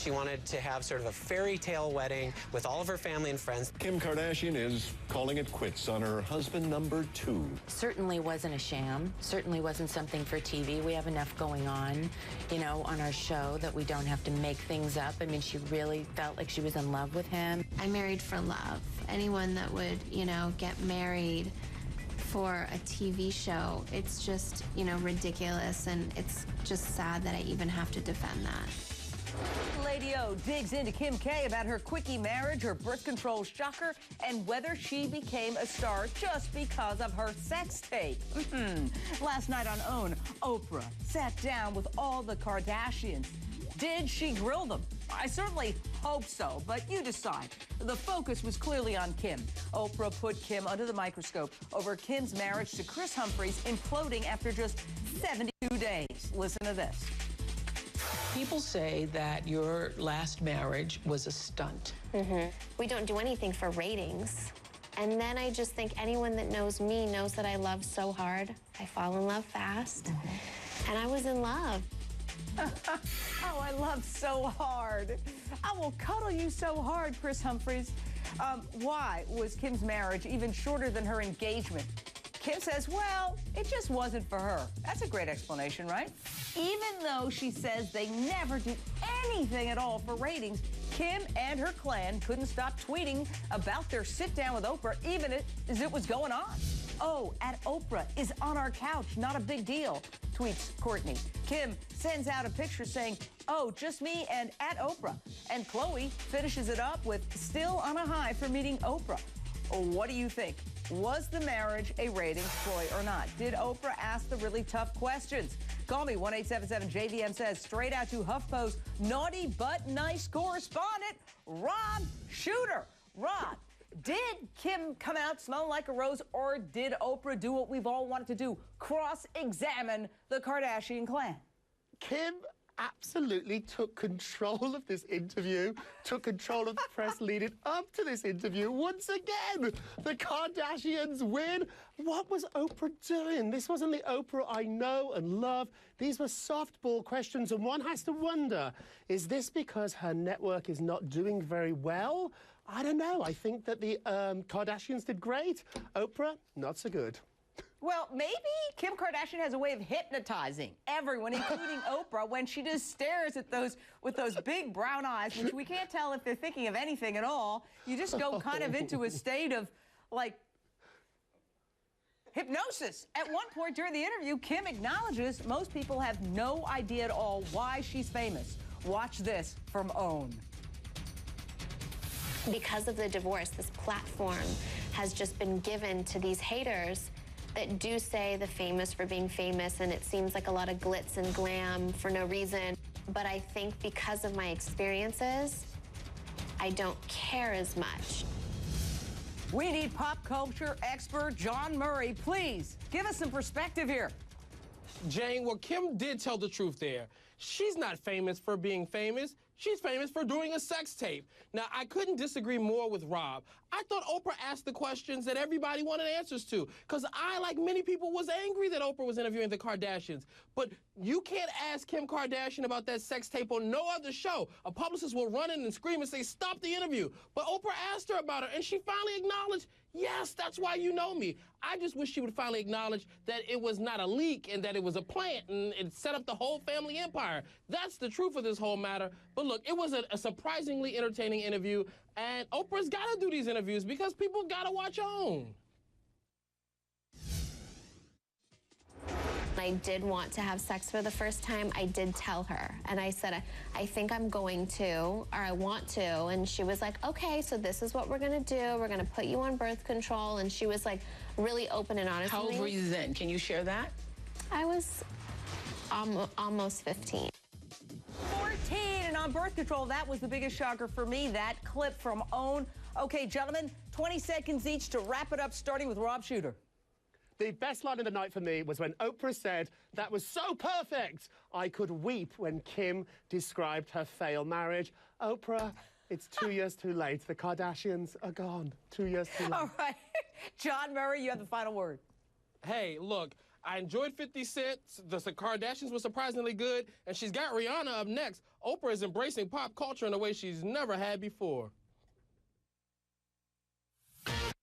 She wanted to have sort of a fairy tale wedding with all of her family and friends. Kim Kardashian is calling it quits on her husband #2. Certainly wasn't a sham. Certainly wasn't something for TV. We have enough going on, you know, on our show that we don't have to make things up. I mean, she really felt like she was in love with him. I married for love. Anyone that would, you know, get married for a TV show, it's just, you know, ridiculous, and it's just sad that I even have to defend that. Lady O digs into Kim K about her quickie marriage, her birth control shocker, and whether she became a star just because of her sex tape. Last night on OWN, Oprah sat down with all the Kardashians. Did she grill them? I certainly hope so, but you decide. The focus was clearly on Kim. Oprah put Kim under the microscope over Kim's marriage to Kris Humphries imploding after just 72 days. Listen to this. People say that your last marriage was a stunt. We don't do anything for ratings. And then I just think anyone that knows me knows that I love so hard. I fall in love fast. And I was in love. Oh, I love so hard. I will cuddle you so hard, Kris Humphries. Why was Kim's marriage even shorter than her engagement? Kim says, well, it just wasn't for her. That's a great explanation, right? Even though she says they never do anything at all for ratings, Kim and her clan couldn't stop tweeting about their sit-down with Oprah, even as it was going on. Oh, at Oprah is on our couch, not a big deal, tweets Courtney. Kim sends out a picture saying, oh, just me and at Oprah. And Khloe finishes it up with still on a high for meeting Oprah. What do you think? Was the marriage a ratings ploy or not? Did Oprah ask the really tough questions? Call me, 1-877-JVM says, straight out to HuffPost naughty but nice correspondent, Rob Shooter. Rob, did Kim come out smelling like a rose, or did Oprah do what we've all wanted to do, cross-examine the Kardashian clan? Kim absolutely took control of this interview, took control of the press leading up to this interview. Once again, the Kardashians win. What was Oprah doing? This wasn't the Oprah I know and love. These were softball questions, and one has to wonder, is this because her network is not doing very well? I don't know. I think that the Kardashians did great. Oprah, not so good. Well, maybe Kim Kardashian has a way of hypnotizing everyone, including Oprah, when she just stares at those with those big brown eyes, which we can't tell if they're thinking of anything at all. You just go kind of into a state of, like, hypnosis. At one point during the interview, Kim acknowledges most people have no idea at all why she's famous. Watch this from OWN. Because of the divorce, this platform has just been given to these haters that do say the famous for being famous, and it seems like a lot of glitz and glam for no reason. But I think because of my experiences, I don't care as much. We need pop culture expert Jawn Murray. Please give us some perspective here. Jane, well, Kim did tell the truth there. She's not famous for being famous. She's famous for doing a sex tape. Now, I couldn't disagree more with Rob. I thought Oprah asked the questions that everybody wanted answers to, because I, like many people, was angry that Oprah was interviewing the Kardashians. But you can't ask Kim Kardashian about that sex tape on no other show. A publicist will run in and scream and say, stop the interview. But Oprah asked her about her, and she finally acknowledged, yes, that's why you know me. I just wish she would finally acknowledge that it was not a leak and that it was a plant and it set up the whole family empire. That's the truth of this whole matter. But look, it was a surprisingly entertaining interview, and Oprah's got to do these interviews because people got to watch OWN. I did want to have sex for the first time. I did tell her, and I said, I think I'm going to, or I want to, and she was like, okay, so this is what we're gonna do. We're gonna put you on birth control, and she was like really open and honest with me. How old were you then? Can you share that? I was almost 15. 14 and on birth control. That was the biggest shocker for me, that clip from OWN. Okay, gentlemen, 20 seconds each to wrap it up, starting with Rob Shooter. The best line of the night for me was when Oprah said, that was so perfect, I could weep when Kim described her failed marriage. Oprah, it's 2 years too late. The Kardashians are gone. 2 years too late. All right. Jawn Murray, you have the final word. Hey, look, I enjoyed 50 Cent. The Kardashians were surprisingly good, and she's got Rihanna up next. Oprah is embracing pop culture in a way she's never had before.